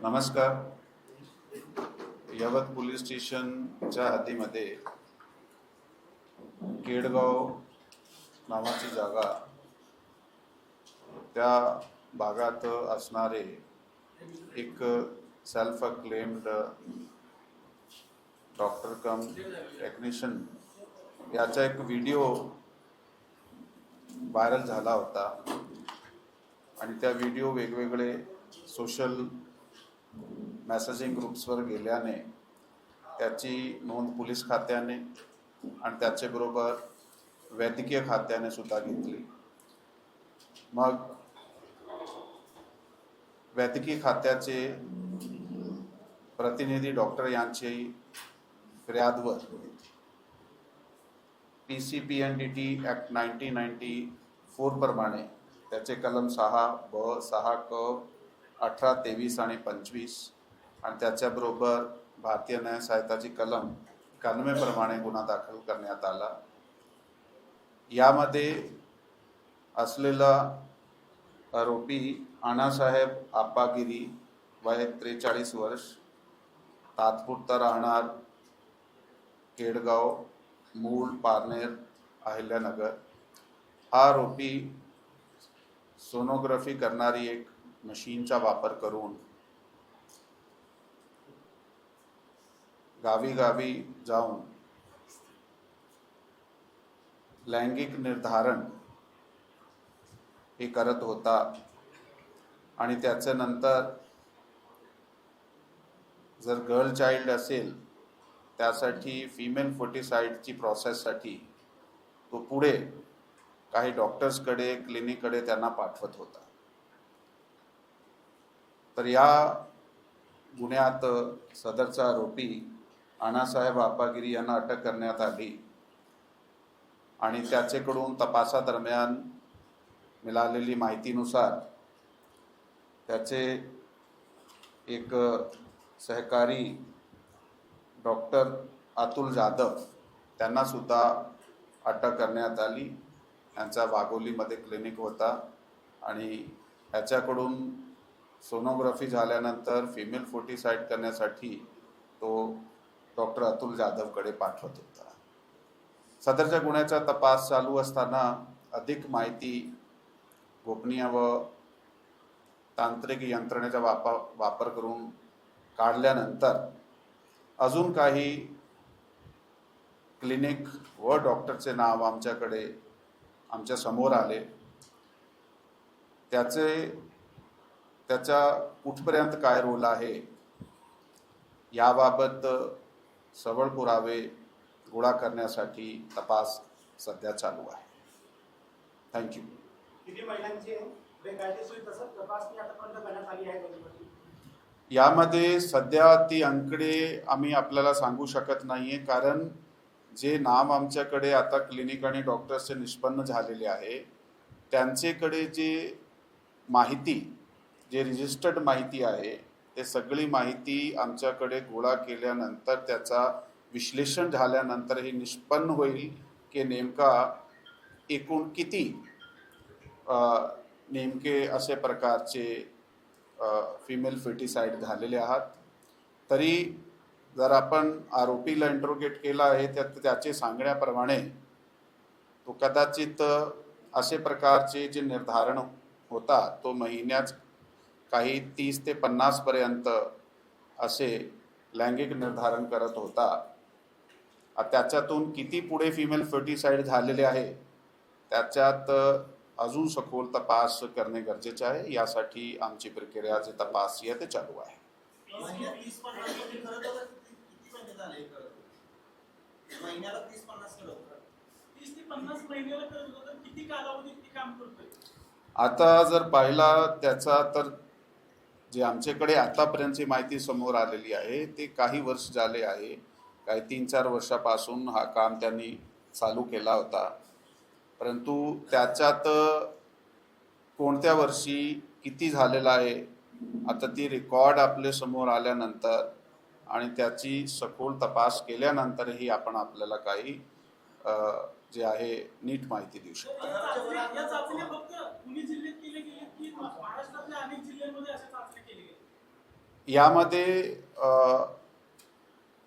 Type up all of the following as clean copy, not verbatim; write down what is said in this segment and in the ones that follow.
नमस्कार. यवत पोलीस स्टेशनच्या हद्दीमध्ये केडगाव नावाची जागा, त्या भागात असणारे एक सेल्फ क्लेम्ड डॉक्टर कम टेक्निशियन याचा एक व्हिडिओ व्हायरल झाला होता आणि त्या व्हिडिओ वेगवेगळे सोशल मेसेजिंग ग्रुप्सवर गेल्याने त्याची नोंद पोलीस खात्याने आणि त्याच्याबरोबर वैद्यकीय खात्याने सुद्धा घेतली. मग वैद्यकीय खात्याचे प्रतिनिधी डॉक्टर यांची फिर्यादवर PCPNDT ॲक्ट 1994 प्रमाणे त्याचे कलम 6(ब), 6(क), 18, 23 आणि 25 आणि त्याच्याबरोबर भारतीय न्याय संहिताची कलम 91 प्रमाणे गुन्हा दाखल करण्यात आला. यामध्ये असलेला आरोपी अण्णासाहेब आप्पागिरी, वय 43 वर्ष, तात्पुरता राहणार केडगाव, मूळ पारनेर, अहिल्यानगर. हा आरोपी सोनोग्राफी करणारी एक मशीनचा वापर करून गावी गावी जाऊन लैंगिक निर्धारण हे करत होता आणि त्याच्यानंतर जर गर्ल चाइल्ड असेल त्यासाठी फिमेल फर्टिसाइडची प्रोसेससाठी तो पुढे काही डॉक्टर्सकडे, क्लिनिककडे त्यांना पाठवत होता. तर या गुन्ह्यात सदरचा आरोपी अण्णासाहेब आप्पागिरी यांना अटक करण्यात आली आणि त्याच्याकडून तपासादरम्यान मिळालेली माहितीनुसार त्याचे एक सहकारी डॉक्टर अतुल जाधव त्यांना सुद्धा अटक करण्यात आली. यांचा वाघोलीमध्ये क्लिनिक होता आणि ह्याच्याकडून सोनोग्राफी झाल्यानंतर फिमेल फर्टिसाइड करण्यासाठी तो डॉक्टर अतुल जाधवकडे पाठवत होता. सदरच्या गुन्ह्याचा तपास चालू असताना अधिक माहिती गोपनीय व तांत्रिक यंत्रणेचा वापर करून काढल्यानंतर अजून काही क्लिनिक व डॉक्टरचे नाव आमच्या समोर आले. त्याचा कुठपर्यंत काय रोल आहे याबाबत सबळ पुरावे गोळा करण्यासाठी तपास सध्या चालू आहे. थँक्यू. यामध्ये सध्या ती अंकडे आम्ही आपल्याला सांगू शकत नाहीये, कारण जे नाम आमच्याकडे आता क्लिनिक आणि डॉक्टर्सचे निष्पन्न झालेले आहे त्यांच्याकडे जे माहिती, जे रजिस्टर्ड माहिती आहे ते सगळी माहिती आमच्याकडे गोळा केल्यानंतर त्याचा विश्लेषण झाल्यानंतर हे निष्पन्न होईल की नेमका एकूण किती नेमके असे प्रकारचे फिमेल फर्टिसाइड झालेले आहात. तरी जर आपण आरोपीला इंट्रोगेट केला आहे त्याचे सांगण्याप्रमाणे तो कदाचित असे प्रकारचे जे निर्धारण होता तो महिन्यात काही 30 ते 50 पर्यंत असे लैंगिक निर्धारण करत होता. त्याच्यातून किती पुढे फिमेल फर्टिसाइड झालेले आहे त्याच्यात अजून सखोल तपास करणे गरजेचे आहे. यासाठी आमची प्रक्रिया जे तपास आहे ते चालू आहे. आता जर पाहिला त्याचा तर जे आमच्याकडे आतापर्यंतची माहिती समोर आलेली आहे ते काही वर्ष झाले आहे. काही 3-4 वर्षापासून हा काम त्यांनी चालू केला होता. परंतु त्याच्यात कोणत्या वर्षी किती झालेला आहे आता ती रेकॉर्ड आपल्या समोर आल्यानंतर आणि त्याची सखोल तपास केल्यानंतरही आपण आपल्याला काही जे आहे नीट माहिती देऊ शकतो. यामध्ये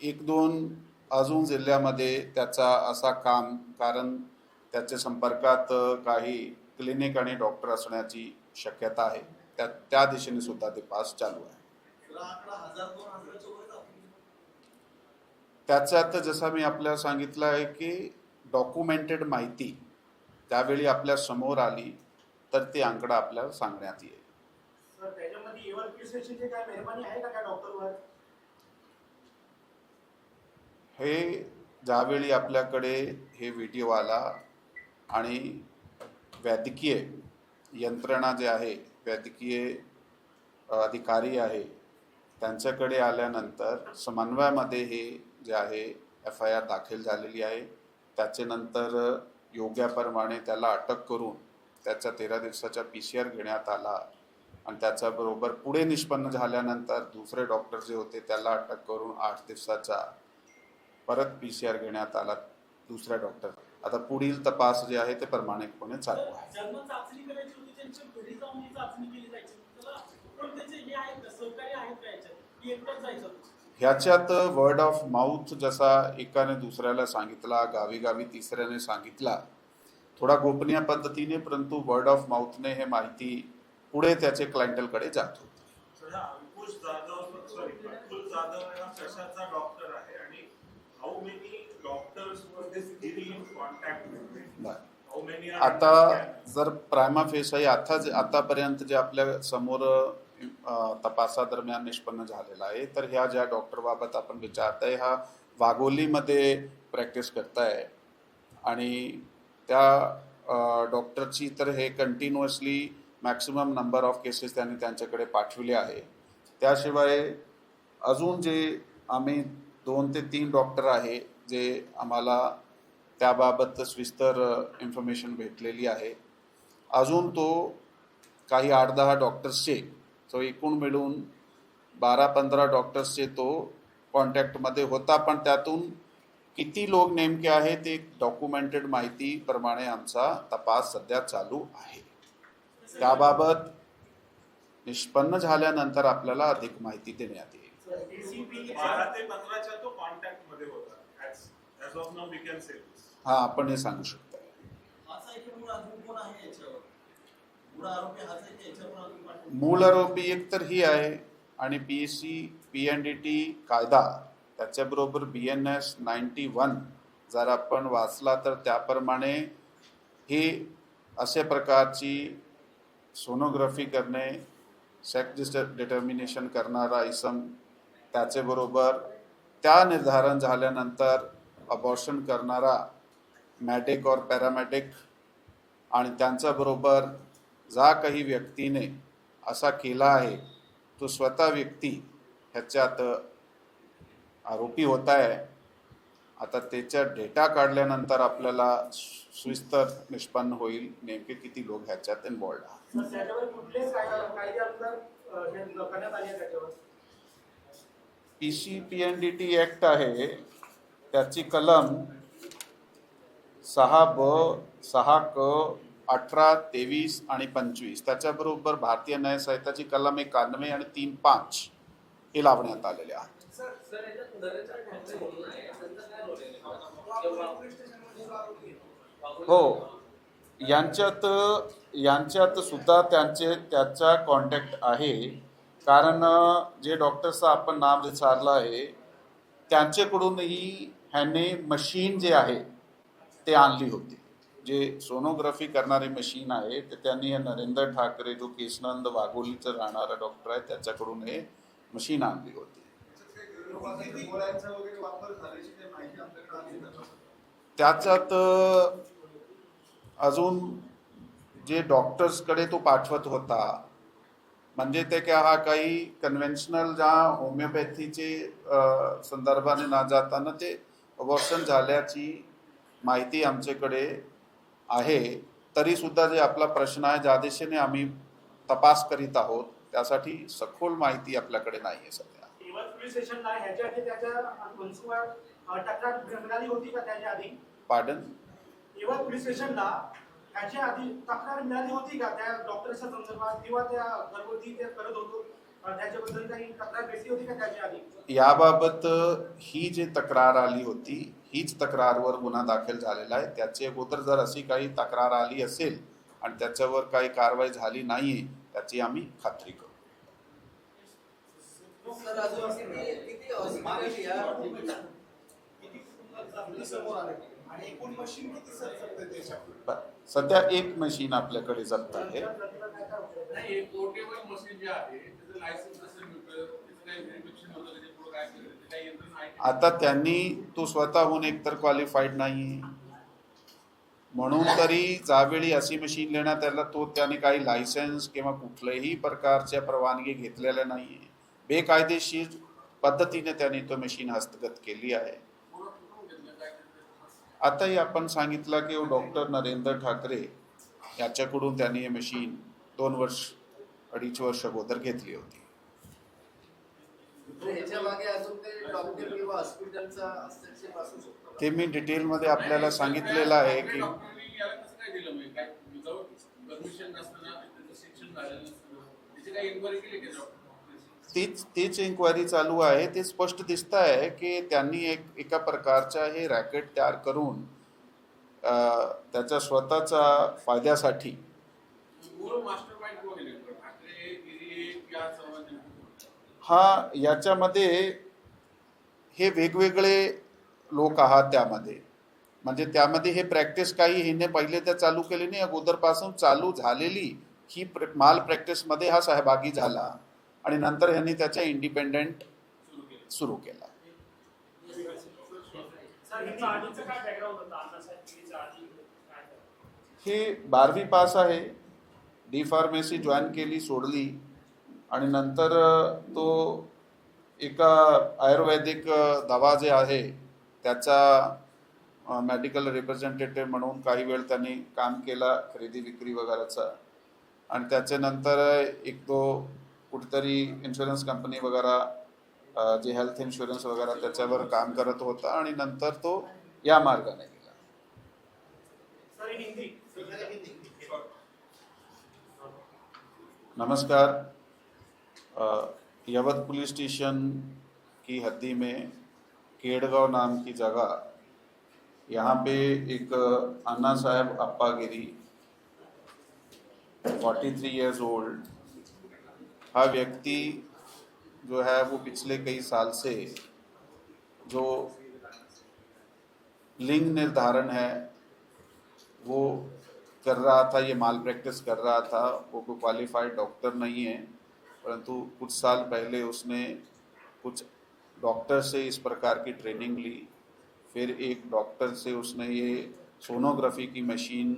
एक दोन अजून जिल्ह्यामध्ये त्याचा असा काम, कारण त्याच्या संपर्कात काही क्लिनिक आणि डॉक्टर असण्याची शक्यता आहे, त्या दिशेने सुद्धा ते पास चालू आहे. त्याच्यात जसं मी आपल्याला सांगितलं आहे की डॉक्युमेंटेड माहिती त्यावेळी आपल्या समोर आली तर ती आकडा आपल्याला सांगण्यात येईल. सर, त्याच्यामध्ये इव्हॅल्युएशनची काय मेहरबानी आहे का त्या डॉक्टरवर? हे ज्यावेळी आपल्याकडे हे व्हिडिओ आला आणि वैद्यकीय यंत्रणा जे आहे, वैद्यकीय अधिकारी आहे, त्यांच्याकडे आल्यानंतर समन्वयामध्ये हे जे आहे FIR दाखल झालेली आहे. त्याच्यानंतर योग्याप्रमाणे त्याला अटक करून त्याचा 13 दिवसाचा PCR घेण्यात आला आणि त्याच्याबरोबर पुढे निष्पन्न झाल्यानंतर दुसरे डॉक्टर जे होते त्याला अटक करून 8 दिवसाचा परत PCR घेण्यात आला दुसऱ्या डॉक्टर. आता पुढील तपास जे आहे ते प्रामाणिकपणे चालू आहे. ह्याच्यात वर्ड ऑफ माउथ जसा एकाने दुसऱ्याला सांगितला, गावी गावी तिसऱ्याने सांगितला, थोडा गोपनीय पद्धतीने, परंतु वर्ड ऑफ माउथने हे माहिती पुढे त्याचे क्लायंटलकडे जात होती. आता जर प्रायमा फेस आहे आतापर्यंत जे आपल्या समोर तपासादरम्यान निष्पन्न झालेला आहे, तर ह्या ज्या डॉक्टर बाबत आपण विचारताय हा वाघोलीमध्ये प्रॅक्टिस करताय आणि त्या डॉक्टरची तर हे continuously maximum number of cases त्यांनी त्यांच्याकडे पाठविले आहे. त्याशिवाय अजून जे आम्ही 2 ते 3 डॉक्टर आहे जे आम्हाला त्याबाबत सविस्तर इन्फॉर्मेशन भेटलेली आहे. अजून तो काही 8-10 डॉक्टर्सचे, तो एकूण मिळून 12-15 डॉक्टर्सचे तो कॉन्टॅक्टमध्ये होता, पण त्यातून किती लोक नेमके आहे ते डॉक्युमेंटेड माहितीप्रमाणे आमचा तपास सध्या चालू आहे. त्याबाबत निष्पन्न झाल्यानंतर आपल्याला अधिक माहिती देण्यात येईल. 12 ते 15च्या तो कॉन्टॅक्टमध्ये होता. As of now we can say this. हा, आपण हे सांगू शकतो. मूळ आरोपी एक तर ही आहे आणि PSC PNDT कायदा त्याच्याबरोबर BNS 91 जर आपण वाचला तर त्याप्रमाणे ही अशा प्रकारची सोनोग्राफी करणे, सेक्स डिटर्मिनेशन करणारा इसम, त्याच्याबरोबर त्या निर्धारण झाल्यानंतर अबॉर्शन करणारा मॅडिक और पॅरामेडिक आणि त्यांच्याबरोबर जा काही व्यक्तीने असा केला आहे तो स्वतः व्यक्ती ह्याच्यात आरोपी होत आहे. आता त्याचा डेटा काढल्यानंतर आपल्याला सविस्तर निष्पन्न होईल नेमके किती लोक ह्याच्यात इन्व्हॉल्ड आहेत. PC PNDT ऍक्ट आहे, त्याची कलम 6B, 6K, 18, 23 आणि 25, त्याच्याबरोबर भारतीय न्याय संहिताची कलम 91 आणि 3-5 हे लावण्यात आलेले आहेत. हो, यांच्यात सुद्धा त्याचा कॉन्टॅक्ट आहे, कारण जे डॉक्टरचं आपण नाव विचारलं आहे त्यांच्याकडूनही ह्याने मशीन जे आहे ते आणली होती. जे सोनोग्राफी करणारी मशीन आहे ते त्यांनी नरेंद्र ठाकरे जो केशनंद वाघोलीचं राहणारा डॉक्टर आहे त्याच्याकडून हे मशीन आणली होती. त्याच्यात अजून जे डॉक्टर्सकडे तो पाठवत होता, म्हणजे ते काय हा काही कन्व्हेन्शनल ज्या होमिओपॅथीचे संदर्भाने ना जाताना ते अबॉर्शन झाल्याची माहिती आमच्याकडे आहे. तरीसुद्धा जे आपला प्रश्न आहे ज्या दिशेने आम्ही तपास करीत आहोत त्यासाठी सखोल माहिती आपल्याकडे नाही आहे सध्या. पार्डन? पोलीस स्टेशनला ह्याच्या आधी तक्रार मिळाली होती का त्या डॉक्टरच्या संदर्भात किंवा त्या घरगुती ते करत होतो त्याच्याबद्दल काही तक्रार भेटली होती का त्याच्या आधी? याबाबत ही जी तक्रार आली होती हीच तक्रारवर गुन्हा दाखल झालेला आहे. त्याची अगोदर जर अशी काही तक्रार आली असेल आणि त्याच्यावर काही कारवाई झाली नाही त्याची आम्ही खात्री करू. सर अजून किती हॉस्पिटल या किती कुटुंबात समोर आले आणि एकूण मशीन किती सर देशात? सध्या एक मशीन आपल्याकडे जप्त आहे. नाही पोर्टेबल मशीन जे आहे त्याचं लायसन्स कसं मिळतं, त्याचं काही व्हेरिफिकेशन होतं, त्याच्या पुढे काय केलं, त्याची काही यंत्रणा आहे का? आता त्यांनी तो स्वतःहून एकतर क्वालिफाईड नाही म्हणून तरी ज्यावेळी अशी मशीन लेण्यात त्याला त्याने काही लायसन्स किंवा कुठल्याही प्रकारच्या परवानगी घेतलेल्या नाही. बेकायदेशीर पद्धतीने त्यांनी तो मशीन हस्तगत केली आहे. पुढं कुठून घेतलं, काय केलं? आताही आपण सांगितलं की डॉक्टर नरेंद्र ठाकरे याच्याकडून त्यांनी हे मशीन 2-2.5 वर्ष अगोदर घेतली होती. ह्याच्या मागे अजून काही डॉक्टर किंवा हॉस्पिटलचा हस्तक्षेप असू शकतो? ते मी डिटेलमध्ये आपल्याला सांगितलेलं आहे की डॉक्टरांनी याला कसं काय दिलं म्हणजे काय विदाऊट परमिशन नसताना त्याचं शिक्षण झालेलं नसतं, त्याची काही इन्क्वायरी केली का डॉक्टर? तीच इन्क्वायरी चालू आहे. ते स्पष्ट दिसत आहे की त्यांनी एका प्रकारचा हे रॅकेट तयार करून त्याच्या स्वतःच्या फायद्यासाठी मूळ मास्टर माइंड कोण आहे? ठाकरे, गिरी या सर्वांचे? हा याच्यामध्ये हे वेगवेगळे लोक आहात त्यामध्ये. म्हणजे त्यामध्ये हे प्रॅक्टिस काही हिने पहिले तर चालू केली नाही, अगोदरपासून चालू झालेली ही माल प्रॅक्टिसमध्ये हा सहभागी झाला आणि नंतर ह्यांनी त्याच्या इंडिपेंडेंट सुरू केला. सर हिचा आधीचा काय बॅकग्राऊंड होता अण्णासाहेब गिरीचा आधी काय? हे 12वी पास आहे. डी फार्मसी जॉईन केली, सोडली आणि नंतर तो एका आयुर्वेदिक दवा जे आहे त्याचा मेडिकल रिप्रेझेंटेटिव्ह म्हणून काही वेळ त्यांनी काम केला, खरेदी विक्री वगैरेचा. आणि त्याच्यानंतर एक तो कुठेतरी इन्शुरन्स कंपनी वगैरे जे हेल्थ इन्शुरन्स वगैरे त्याच्यावर काम करत होता आणि नंतर तो या मार्गाने गेला. सर इन हिंदी नमस्कार. यवत पुलिस स्टेशन की हद्दी में केड़गांव नाम की जगह, यहाँ पे एक अन्ना साहब अप्पागिरी 43 इयर्स ओल्ड, हा व्यक्ति जो है वो पिछले कई साल से जो लिंग निर्धारण है वो कर रहा था. ये माल प्रैक्टिस कर रहा था. वो कोई क्वालिफाइड डॉक्टर नहीं है, परंतु कुछ साल पहले उसने कुछ डॉक्टर से इस प्रकार की ट्रेनिंग ली. फिर एक डॉक्टर से उसने ये सोनोग्राफी की मशीन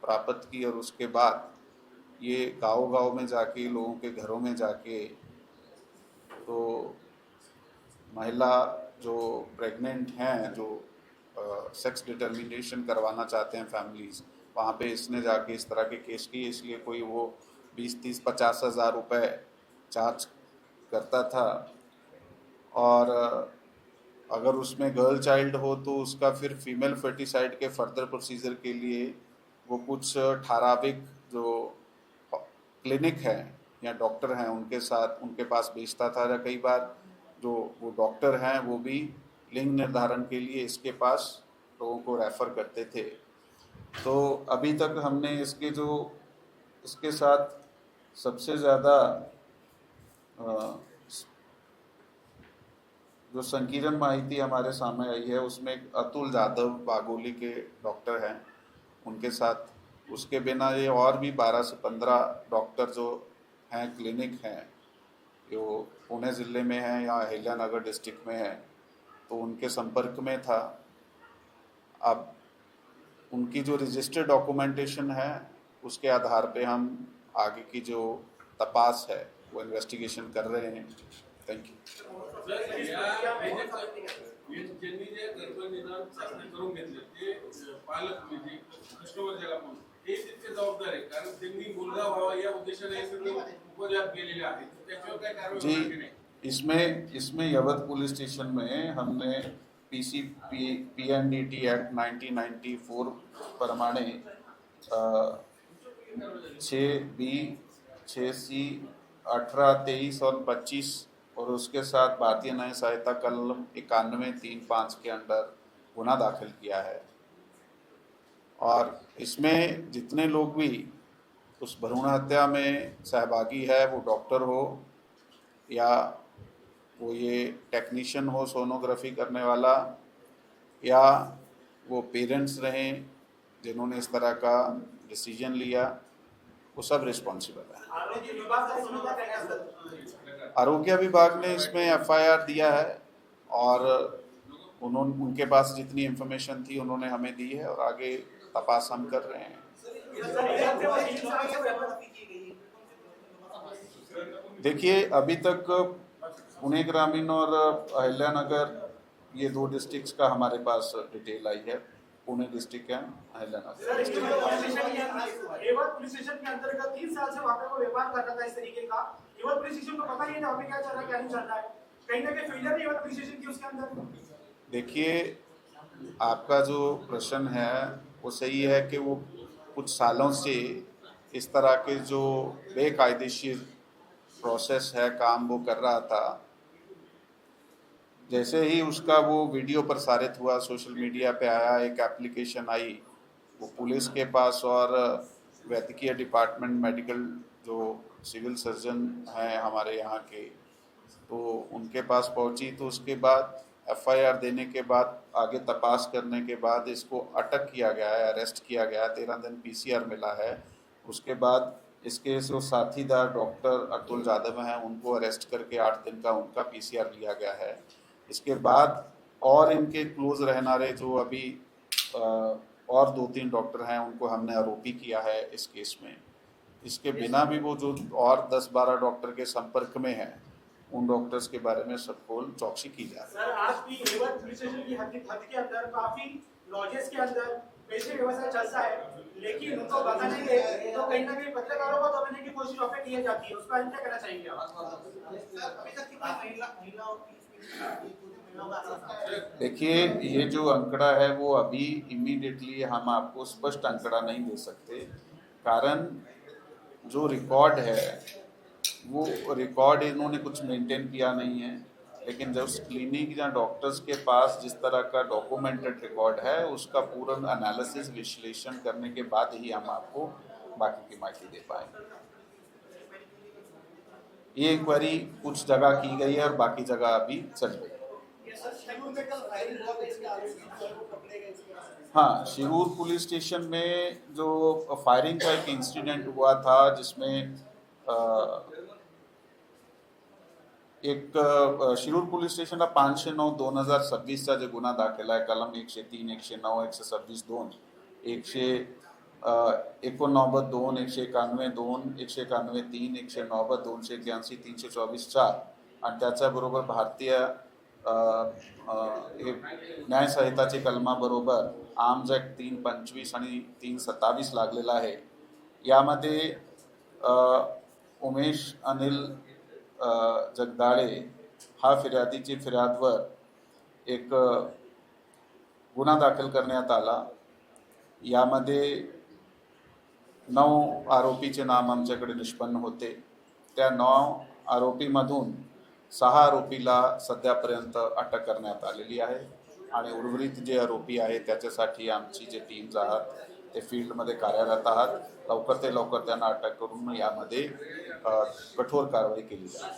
प्राप्त की और उसके बाद ये गांव-गांव में जाके लोगों के घरों में जाके तो महिला जो प्रेग्नेंट हैं, जो सेक्स डिटर्मिनेशन करवाना चाहते हैं फैमिलीज, वहाँ पे इसने जाके इस तरह के केस किए. इसलिए कोई वो 20-30-50 हज़ार रुपये चार्ज करता था और अगर उसमें गर्ल चाइल्ड हो तो उसका फिर फीमेल फर्टिसाइड के फर्दर प्रोसीजर के लिए वो कुछ ठराविक जो क्लिनिक है या डॉक्टर हैं उनके साथ उनके पास भेजता था. या कई बार जो वो डॉक्टर हैं वो भी लिंग निर्धारण के लिए इसके पास लोगों को रेफ़र करते थे. तो अभी तक हमने इसके साथ सबसे ज़्यादा जो संकीर्ण माहिती हमारे सामने आई है उसमें एक अतुल जाधव बागोली के डॉक्टर हैं, उनके साथ. उसके बिना ये और भी 12 से 15 डॉक्टर जो हैं क्लिनिक हैं जो पुणे ज़िले में हैं या अहिल्यानगर डिस्ट्रिक्ट में हैं, तो उनके संपर्क में था. अब उनकी जो रजिस्टर्ड डॉक्यूमेंटेशन है उसके आधार पे हम आगे की जो तपास है वो इन्वेस्टिगेशन कर रहे हैं. Thank you. ज्यांनी जे गर्भनिदान चाचणी करून घेतले ते पालक म्हणजे कस्टमर ज्याला म्हणून हे तितके जबाबदार आहे, कारण त्यांनी मुलगा व्हावा या उद्देशाने हे सगळे उपद्व्याप केलेले आहेत. त्याच्यावर काय कारवाई होणार की नाही? इसमें यवत पुलिस स्टेशन में हमने PNDT एक्ट 1994 प्रमाणे 6B 6C 18, 23 और 25 और उसके साथ भारतीय न्याय संहिता कलम 91, 3, 5 के अंडर गुना दाखिल किया है। और इसमें जितने लोग भी उस भ्रूण हत्या में सहभागी है, वो डॉक्टर हो या वो ये टेक्नीशियन हो सोनोग्राफी करने वाला, या वो पेरेंट्स रहें जिन्होंने इस तरह का डिसीजन लिया, वो सब रिस्पॉन्सिबल है। आरोग्य विभाग का इसमें क्या कहना है सर? आरोग्य विभाग ने इसमें एफआईआर दिया है और उनके पास जितनी इन्फॉर्मेशन थी उन्होंने हमें दी है और आगे तपास हम कर रहे हैं। देखिए, अभी तक पुणे ग्रामीण और अहिल्यानगर ये 2 डिस्ट्रिक्ट्स का हमारे पास डिटेल आई है। पुणे डिस्ट्रिक्ट है, अहिल्यानगर। पुलिस स्टेशन के अंतर्गत 3 साल से वहाँ पे वो व्यापार कर रहा था इस तरीके का। पुलिस स्टेशन को पता नहीं था वहाँ पे क्या चल रहा है क्या नहीं चल रहा है। कहीं ना कहीं फेलियर नहीं हुआ पुलिस स्टेशन की उसके अंदर। देखिए, आपका जो प्रश्न है वो सही है कि वो कुछ सालों से इस तरह के जो बेकायदेशीर प्रोसेस है काम वो कर रहा था। जैसे ही उसका वो वीडियो प्रसारित हुआ, सोशल मीडिया पे आया, एक एप्लीकेशन आई, वो पुलिस के पास और वैद्यकीय डिपार्टमेंट मेडिकल जो सिविल सर्जन हैं हमारे यहाँ के, तो उनके पास पहुंची। तो उसके बाद एफआईआर देने के बाद आगे तपास करने के बाद इसको अटक किया गया है, अरेस्ट किया गया है। 13 दिन पीसीआर मिला है। उसके बाद इसके जो साथीदार डॉक्टर अतुल जादव हैं उनको अरेस्ट करके 8 दिन का उनका पीसीआर लिया गया है। इसके बाद और इनके क्लोज रहनारे जो अभी और 2-3 डॉक्टर हैं उनको हमने आरोपी किया है इस केस में। इसके बिना भी वो जो और 10-12 डॉक्टर के संपर्क में हैं उन डॉक्टर्स के बारे में सबको चौकसी की जा रही है। सर, आज भी रेवत पुलिस स्टेशन की हद के अंदर काफी लॉजेस के अंदर पैसे व्यवस्था चलता है, लेकिन उनको बताने के तो कहीं ना कहीं पत्रकारों को दबाने की कोशिश वहाँ पे की जाती है। उसका क्या कहना चाहेंगे आप? अभी तक कितनी महिलाओं की देखिए, ये जो आंकड़ा है वो अभी इमीडिएटली हम आपको स्पष्ट आंकड़ा नहीं दे सकते। कारण जो रिकॉर्ड है वो रिकॉर्ड इन्होंने कुछ मेंटेन किया नहीं है, लेकिन जब क्लिनिक या डॉक्टर्स के पास जिस तरह का डॉक्यूमेंटेड रिकॉर्ड है उसका पूरा एनालिसिस विश्लेषण करने के बाद ही हम आपको बाकी की माहिती दे पाएंगे। ये इंक्वायरी कुछ जगह की गई है और बाकी जगह अभी चल रही है। हाँ, शिरूर पुलिस स्टेशन में जो फायरिंग का एक इंसिडेंट हुआ था जिसमें शिरूर पुलिस स्टेशनला 509/2026 जे गुन्हा दाखल आहे कलम 103, 109, 126(2), 189(2), 191(2), 191(3), 190, 281, 324(4) आणि त्याच्याबरोबर भारतीय न्याय संहिताच्या कलमाबरोबर आर्म्स ॲक्ट 325 आणि 327 लागलेला आहे। यामध्ये उमेश अनिल जगदाळे हा फिर्यादीची फिर्यादवर एक गुन्हा दाखल करण्यात आला। यामध्ये 9 आरोपीचे नाम आमच्याकडे निष्पन्न होते। त्या 9 आरोपीमधून 6 आरोपीला सध्यापर्यंत अटक करण्यात आलेली आहे आणि उर्वरित जे आरोपी आहेत त्याच्यासाठी आमची जे टीम्स आहात ते फील्डमध्ये कार्यरत आहात। लवकर ते लवकर त्यांना अटक करून यामध्ये कठोर कारवाई केली जाईल।